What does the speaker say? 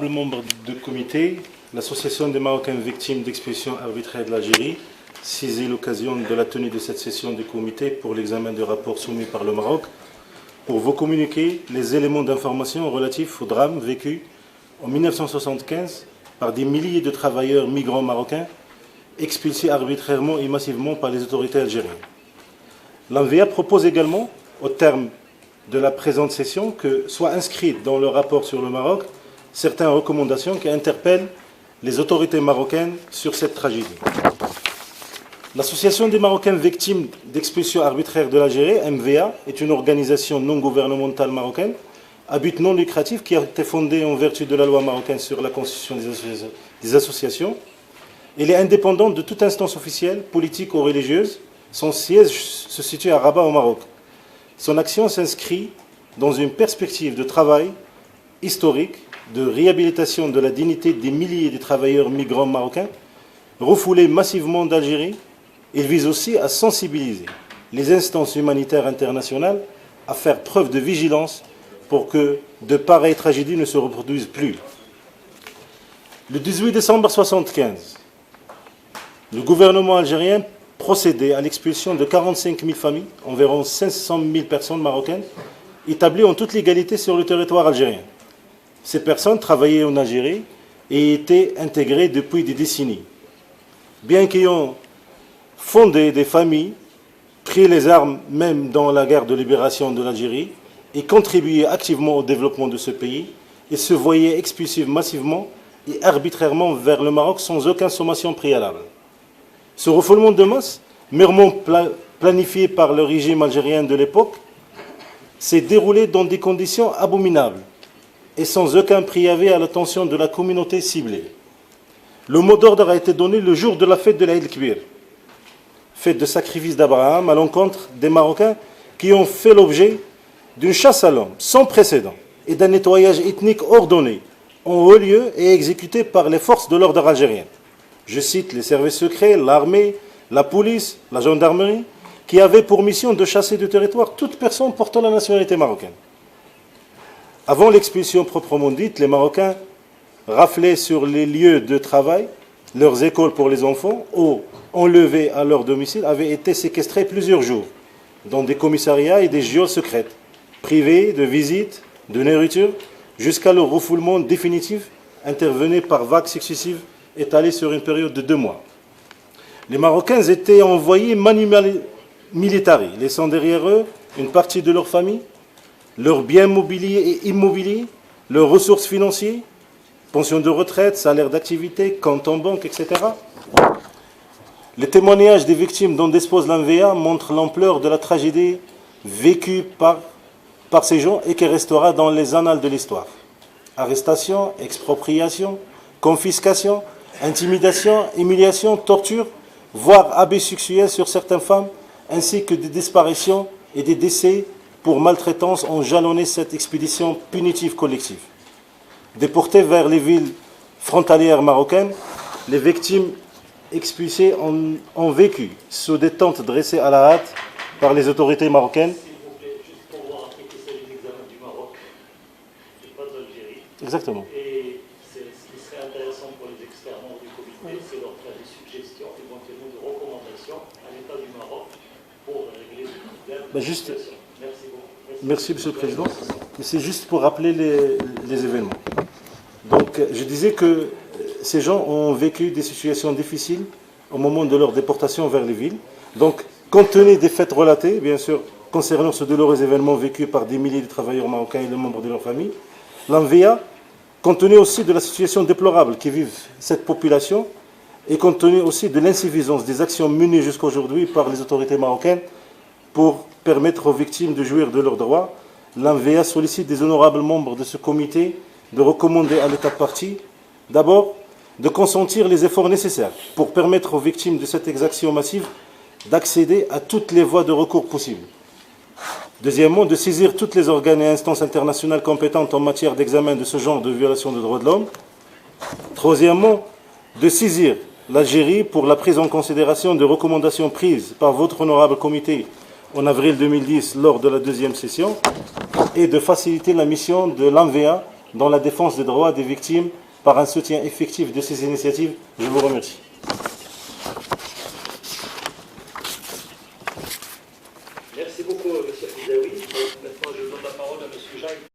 Membre du comité, l'Association des Marocains victimes d'expulsion arbitraire de l'Algérie saisit l'occasion de la tenue de cette session du comité pour l'examen du rapport soumis par le Maroc pour vous communiquer les éléments d'information relatifs au drame vécu en 1975 par des milliers de travailleurs migrants marocains expulsés arbitrairement et massivement par les autorités algériennes. L'ANVEA propose également, au terme de la présente session, que soient inscrites dans le rapport sur le Maroc certaines recommandations qui interpellent les autorités marocaines sur cette tragédie. L'Association des Marocains victimes d'expulsion arbitraire de l'Algérie, MVA, est une organisation non gouvernementale marocaine à but non lucratif qui a été fondée en vertu de la loi marocaine sur la constitution des associations. Elle est indépendante de toute instance officielle, politique ou religieuse. Son siège se situe à Rabat au Maroc. Son action s'inscrit dans une perspective de travail historique, de réhabilitation de la dignité des milliers de travailleurs migrants marocains refoulés massivement d'Algérie. Il vise aussi à sensibiliser les instances humanitaires internationales à faire preuve de vigilance pour que de pareilles tragédies ne se reproduisent plus. Le 18 décembre 1975, le gouvernement algérien procédait à l'expulsion de 45 000 familles, environ 500 000 personnes marocaines, établies en toute légalité sur le territoire algérien. Ces personnes travaillaient en Algérie et étaient intégrées depuis des décennies. Bien qu'ayant fondé des familles, pris les armes même dans la guerre de libération de l'Algérie et contribué activement au développement de ce pays, ils se voyaient expulsés massivement et arbitrairement vers le Maroc sans aucune sommation préalable. Ce refoulement de masse, mûrement planifié par le régime algérien de l'époque, s'est déroulé dans des conditions abominables et sans aucun préavis à l'attention de la communauté ciblée. Le mot d'ordre a été donné le jour de la fête de l'Aïd el-Kbir, fête de sacrifice d'Abraham à l'encontre des Marocains qui ont fait l'objet d'une chasse à l'homme sans précédent et d'un nettoyage ethnique ordonné en haut lieu et exécuté par les forces de l'ordre algériennes. Je cite les services secrets, l'armée, la police, la gendarmerie, qui avaient pour mission de chasser du territoire toute personne portant la nationalité marocaine. Avant l'expulsion proprement dite, les Marocains raflaient sur les lieux de travail, leurs écoles pour les enfants, ou enlevés à leur domicile, avaient été séquestrés plusieurs jours dans des commissariats et des geôles secrètes, privés de visites, de nourriture, jusqu'à leur refoulement définitif, intervenu par vagues successives étalées sur une période de 2 mois. Les Marocains étaient envoyés manu militari, laissant derrière eux une partie de leur famille, leurs biens mobiliers et immobiliers, leurs ressources financières, pensions de retraite, salaires d'activité, comptes en banque, etc. Les témoignages des victimes dont dispose l'ANVEA montrent l'ampleur de la tragédie vécue par ces gens et qui restera dans les annales de l'histoire. Arrestation, expropriation, confiscation, intimidation, humiliation, torture, voire abus sexuels sur certaines femmes, ainsi que des disparitions et des décès pour maltraitance ont jalonné cette expédition punitive collective. Déportées vers les villes frontalières marocaines, les victimes expulsées ont vécu sous des tentes dressées à la hâte par les autorités marocaines. S'il vous plaît, juste pour vous rappeler que c'est l'examen du Maroc, et pas de l'Algérie. Exactement. Et ce qui serait intéressant pour les experts membres du comité, c'est leur faire des suggestions, éventuellement de recommandations à l'État du Maroc pour régler le problème. Juste, Merci beaucoup. merci, Monsieur le Président. C'est juste pour rappeler les événements. Donc, je disais que ces gens ont vécu des situations difficiles au moment de leur déportation vers les villes. Donc, compte tenu des faits relatés, bien sûr, concernant ce douloureux événement vécu par des milliers de travailleurs marocains et les membres de leur famille, l'ANVEA, compte tenu aussi de la situation déplorable que vivent cette population et compte tenu aussi de l'insuffisance des actions menées jusqu'à aujourd'hui par les autorités marocaines pour permettre aux victimes de jouir de leurs droits, l'ANVEA sollicite des honorables membres de ce comité de recommander à l'État partie, d'abord, de consentir les efforts nécessaires pour permettre aux victimes de cette exaction massive d'accéder à toutes les voies de recours possibles. Deuxièmement, de saisir toutes les organes et instances internationales compétentes en matière d'examen de ce genre de violation des droits de l'homme. Troisièmement, de saisir l'Algérie pour la prise en considération de recommandations prises par votre honorable comité en avril 2010 lors de la 2e session et de faciliter la mission de l'ANVEA dans la défense des droits des victimes par un soutien effectif de ces initiatives. Je vous remercie. Merci beaucoup, M. Fizaoui. Maintenant, je donne la parole à M. Jacques.